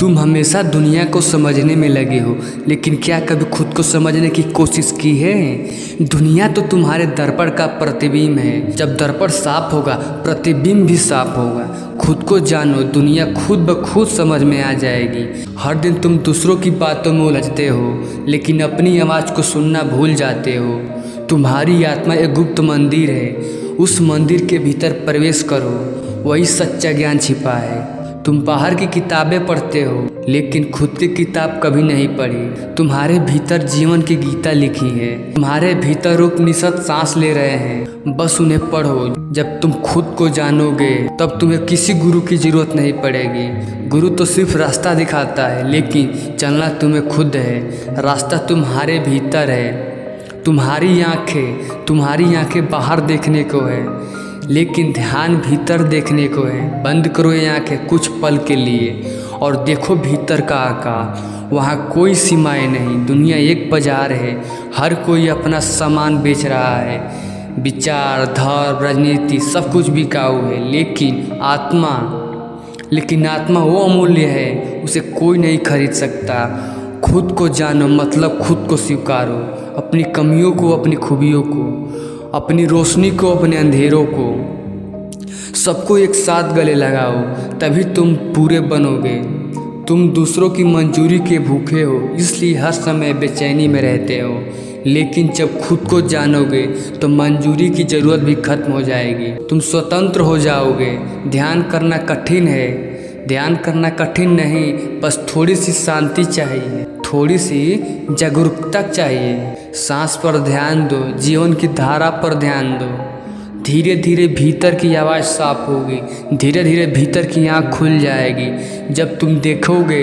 तुम हमेशा दुनिया को समझने में लगे हो, लेकिन क्या कभी खुद को समझने की कोशिश की है? दुनिया तो तुम्हारे दर्पण का प्रतिबिंब है। जब दर्पण साफ होगा, प्रतिबिंब भी साफ होगा। खुद को जानो, दुनिया खुद ब खुद समझ में आ जाएगी। हर दिन तुम दूसरों की बातों में उलझते हो, लेकिन अपनी आवाज़ को सुनना भूल जाते हो। तुम्हारी आत्मा एक गुप्त मंदिर है। उस मंदिर के भीतर प्रवेश करो, वही सच्चा ज्ञान छिपा है। तुम बाहर की किताबें पढ़ते हो, लेकिन खुद की किताब कभी नहीं पढ़ी। तुम्हारे भीतर जीवन की गीता लिखी है। तुम्हारे भीतर उपनिषद सांस ले रहे हैं, बस उन्हें पढ़ो। जब तुम खुद को जानोगे, तब तुम्हें किसी गुरु की जरूरत नहीं पड़ेगी। गुरु तो सिर्फ रास्ता दिखाता है, लेकिन चलना तुम्हें खुद है। रास्ता तुम्हारे भीतर है। तुम्हारी आंखें बाहर देखने को है, लेकिन ध्यान भीतर देखने को है। बंद करो ये आंखें कुछ पल के लिए और देखो भीतर का आकाश। वहाँ कोई सीमाएं नहीं। दुनिया एक बाजार है, हर कोई अपना सामान बेच रहा है। विचार, धर्म, राजनीति सब कुछ बिकाऊ है, लेकिन आत्मा वो अमूल्य है, उसे कोई नहीं खरीद सकता। खुद को जानो मतलब खुद को स्वीकारो। अपनी कमियों को, अपनी खूबियों को, अपनी रोशनी को, अपने अंधेरों को, सबको एक साथ गले लगाओ, तभी तुम पूरे बनोगे। तुम दूसरों की मंजूरी के भूखे हो, इसलिए हर समय बेचैनी में रहते हो। लेकिन जब खुद को जानोगे तो मंजूरी की ज़रूरत भी खत्म हो जाएगी। तुम स्वतंत्र हो जाओगे। ध्यान करना कठिन है। ध्यान करना कठिन नहीं, बस थोड़ी सी शांति चाहिए, थोड़ी सी जागरूकता चाहिए। सांस पर ध्यान दो, जीवन की धारा पर ध्यान दो। धीरे धीरे भीतर की आवाज़ साफ होगी, धीरे धीरे भीतर की आँख खुल जाएगी। जब तुम देखोगे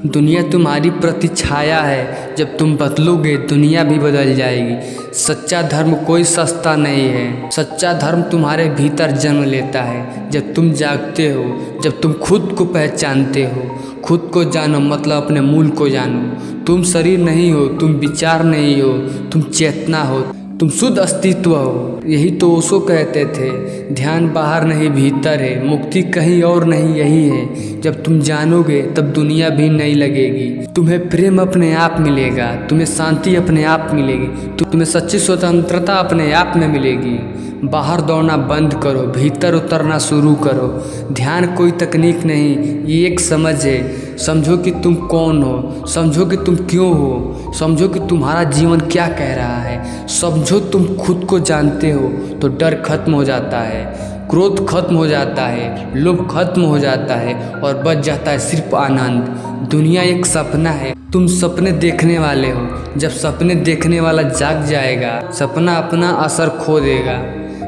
दुनिया तुम्हारी प्रतिछाया है, जब तुम बदलोगे दुनिया भी बदल जाएगी। सच्चा धर्म कोई सस्ता नहीं है। सच्चा धर्म तुम्हारे भीतर जन्म लेता है जब तुम जागते हो, जब तुम खुद को पहचानते हो। खुद को जानो मतलब अपने मूल को जानो। तुम शरीर नहीं हो, तुम विचार नहीं हो, तुम चेतना हो, तुम शुद्ध अस्तित्व हो। यही तो ओशो कहते थे, ध्यान बाहर नहीं भीतर है, मुक्ति कहीं और नहीं यही है। जब तुम जानोगे तब दुनिया भी नहीं लगेगी। तुम्हें प्रेम अपने आप मिलेगा, तुम्हें शांति अपने आप मिलेगी, तुम्हें सच्ची स्वतंत्रता अपने आप में मिलेगी। बाहर दौड़ना बंद करो, भीतर उतरना शुरू करो। ध्यान कोई तकनीक नहीं, ये एक समझ है। समझो कि तुम कौन हो, समझो कि तुम क्यों हो, समझो कि तुम्हारा जीवन क्या कह रहा है। समझो तुम खुद को जानते हो तो डर खत्म हो जाता है, क्रोध खत्म हो जाता है, लोभ खत्म हो जाता है और बच जाता है सिर्फ आनंद। दुनिया एक सपना है, तुम सपने देखने वाले हो। जब सपने देखने वाला जाग जाएगा, सपना अपना असर खो देगा।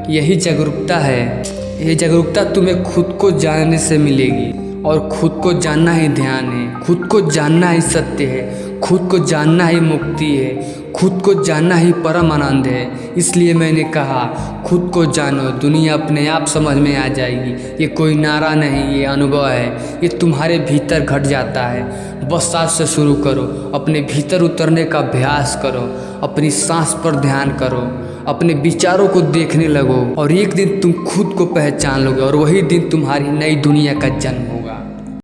यही जागरूकता है। यही जागरूकता तुम्हें खुद को जानने से मिलेगी, और खुद को जानना ही ध्यान है। खुद को जानना ही सत्य है। खुद को जानना ही मुक्ति है। खुद को जानना ही परम आनंद है। इसलिए मैंने कहा खुद को जानो, दुनिया अपने आप समझ में आ जाएगी। ये कोई नारा नहीं, ये अनुभव है। ये तुम्हारे भीतर घट जाता है। बस आज से शुरू करो, अपने भीतर उतरने का अभ्यास करो, अपनी सांस पर ध्यान करो, अपने विचारों को देखने लगो, और एक दिन तुम खुद को पहचान लोगे, और वही दिन तुम्हारी नई दुनिया का जन्म होगा।